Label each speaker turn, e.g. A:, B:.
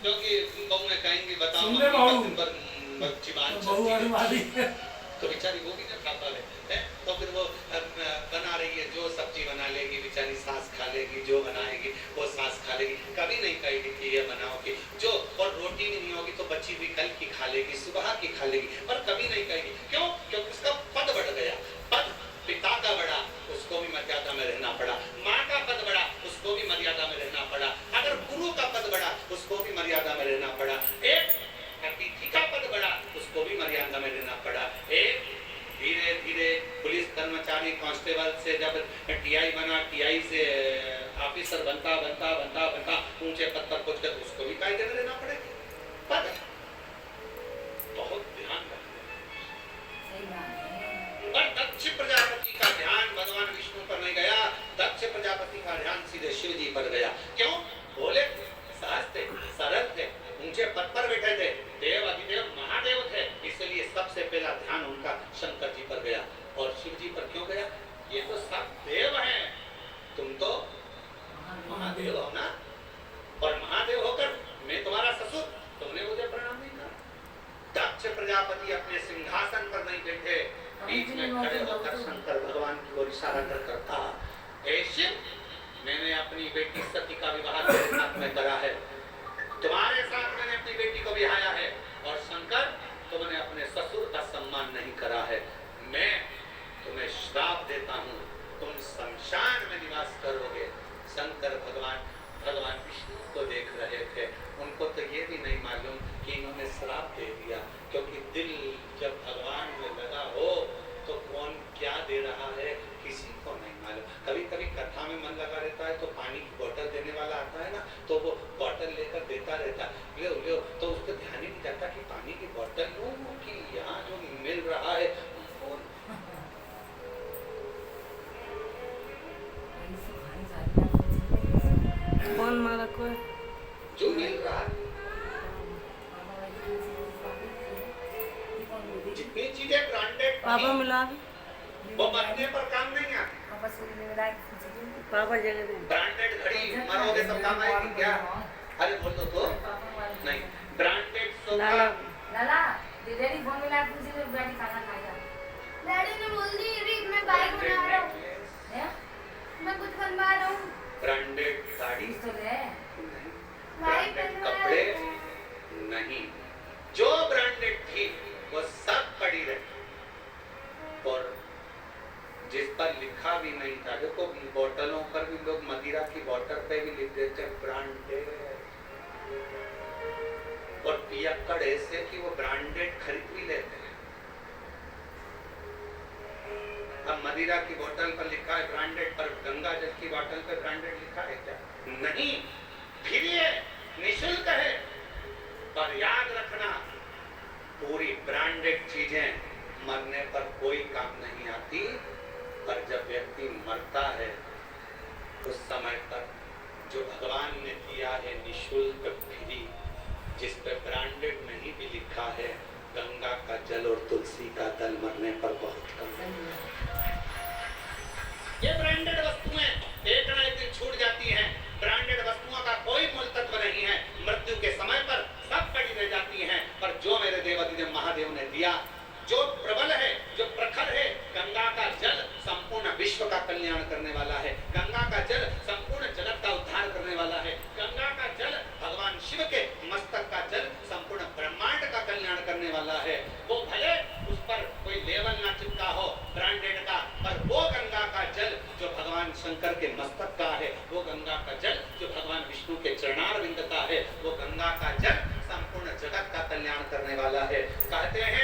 A: क्योंकि बहू में कहेंगे बताओ
B: सुन ले बहू।
A: दिन भर जीवान
B: बहू
A: चलती
B: और
A: है।
B: वाली
A: तो बेचारी वो भी ना खा पा रहे हैं, तो फिर वो बना रही है, जो सब्जी बना लेगी बेचारी सास खा लेगी, जो बनाएगी वो सास खा लेगी, कभी नहीं कहेगी कि ये बनाओ कि जो, और रोटी भी नहीं होगी तो बची हुई कल की खा लेगी, सुबह की खा लेगी, पर कभी नहीं कहेगी। क्यों? क्योंकि उसका पद बढ़ गया। पद पिता का बढ़ा, उसको भी मर्यादा में रहना पड़ा। माँ का पद बढ़ा, उसको भी मर्यादा में रहना पड़ा। अगर गुरु का पद बढ़ा, उसको भी मर्यादा में रहना पड़ा। एक अतिथि का पद बढ़ा, उसको भी मर्यादा में रहना पड़ा। एक धीरे धीरे पुलिस कर्मचारी कांस्टेबल से जब टीआई बना, टीआई से ऑफिसर बनता बनता बनता बनता ऊंचे पद पर पहुंच कर उसको भी कायदे में रहना पड़ेगा। पद बहुत ध्यान रखना। पर दक्ष प्रजापति का ध्यान भगवान विष्णु पर नहीं गया, दक्ष प्रजापति का ध्यान सीधे शिव जी पर गया। क्यों? बोले सहज थे, सरल थे, ऊंचे पद पर बैठे थे, देव अधिदेव महादेव थे, इसलिए सबसे पहला ध्यान उनका शंकर जी पर गया। और शिव जी पर क्यों गया? ये तो सब देव हैं, तुम तो महादेव हो ना, और महादेव होकर मैं तुम्हारा ससुर, तुमने मुझे प्रणाम नहीं करा। दक्ष प्रजापति अपने सिंहासन पर नहीं बैठे, बीच में खड़े होकर शंकर भगवान की ओर इशारा कर करता, हे शिव, मैंने अपनी बेटी सती का विवाह तेरे साथ में करा है, तुम्हारे साथ मैंने अपनी बेटी को ब्याया है, और शंकर तुमने अपने ससुर का सम्मान नहीं करा है। मैं तुम्हें श्राप देता हूँ, तुम शमशान में निवास करोगे। शंकर भगवान विष्णु को देख रहे थे, उनको तो ये भी नहीं मालूम कि इन्होंने श्राप दे दिया, क्योंकि दिल जब भगवान में लगा हो तो कौन क्या दे रहा है किसी को नहीं मालूम। कभी कभी कथा में मन लगा रहता है तो पानी की बोतल देने वाला आता है ना, तो वो बोतल लेकर देता रहता है, ले ले, तो उसको ध्यान ही नहीं जाता कि पानी की बोतल लूं कि यहाँ जो मिल रहा है
C: कौन मारा कोई
A: जो मिल रहा है। जितनी चीजें ब्रांडेड
C: पापा मिला
A: वो बनने पर काम नहीं आती।
C: पापा जगह दे
A: ब्रांडेड घड़ी मारोगे सब काम आएगी क्या? अरे बोल दो तो नहीं। ब्रांडेड सोफा
D: लाला डैडी फोन मिला पूछी तो डैडी खाना खाएगा। डैडी ने बोल दी अभी मैं बाइक बना रहा हूँ, मैं कुछ बनवा रहा हूँ।
A: ब्रांडेड साड़ी
D: तो ले
A: ब्रांडेड कपड़े नहीं, जो ब्रांडेड थी वो सब पड़ी रही, और जिस पर लिखा भी नहीं था, देखो बोतलों पर भी लोग मदिरा की बोतल पे भी लिख देते हैं ब्रांडेड, और पियक्कड़ ऐसे कि वो ब्रांडेड खरीद भी लेते हैं। अब मदिरा की बोतल पर लिखा है ब्रांडेड, पर गंगा जल की बोतल पे ब्रांडेड लिखा है क्या? नहीं। फिर ये निःशुल्क है, पर याद रखना पूरी ब्रांडेड चीजें मरने पर कोई काम नहीं आती, पर जब व्यक्ति मरता है उस समय पर जो भगवान ने दिया है निःशुल्क फ्री, जिस पे ब्रांडेड नहीं भी लिखा है, गंगा का जल और तुलसी का दल मरने पर बहुत कम है। ये ब्रांडेड वस्तुएं एक ना एक दिन छूट जाती हैं। ब्रांडेड वस्तुओं का कोई मूल तत्व नहीं है, मृत्यु के समय पर सब पड़ी रह जाती हैं। पर जो मेरे देवाधिदेव महादेव ने दिया, जो प्रबल है, जो प्रखर है, गंगा का जल संपूर्ण विश्व का कल्याण करने वाला है, गंगा का जल संपूर्ण जगत का उद्धार करने वाला है, गंगा का जल भगवान शिव के मस्तक का जल संपूर्ण ब्रह्मांड का कल्याण करने वाला है। वो भले उस पर कोई लेबल ना चिपका हो ब्रांडेड का, पर वो गंगा का जल जो भगवान शंकर के मस्तक का है, वो गंगा का जल जो भगवान विष्णु के चरणारविंद का है, वो गंगा का जल संपूर्ण जगत का कल्याण करने वाला है। कहते हैं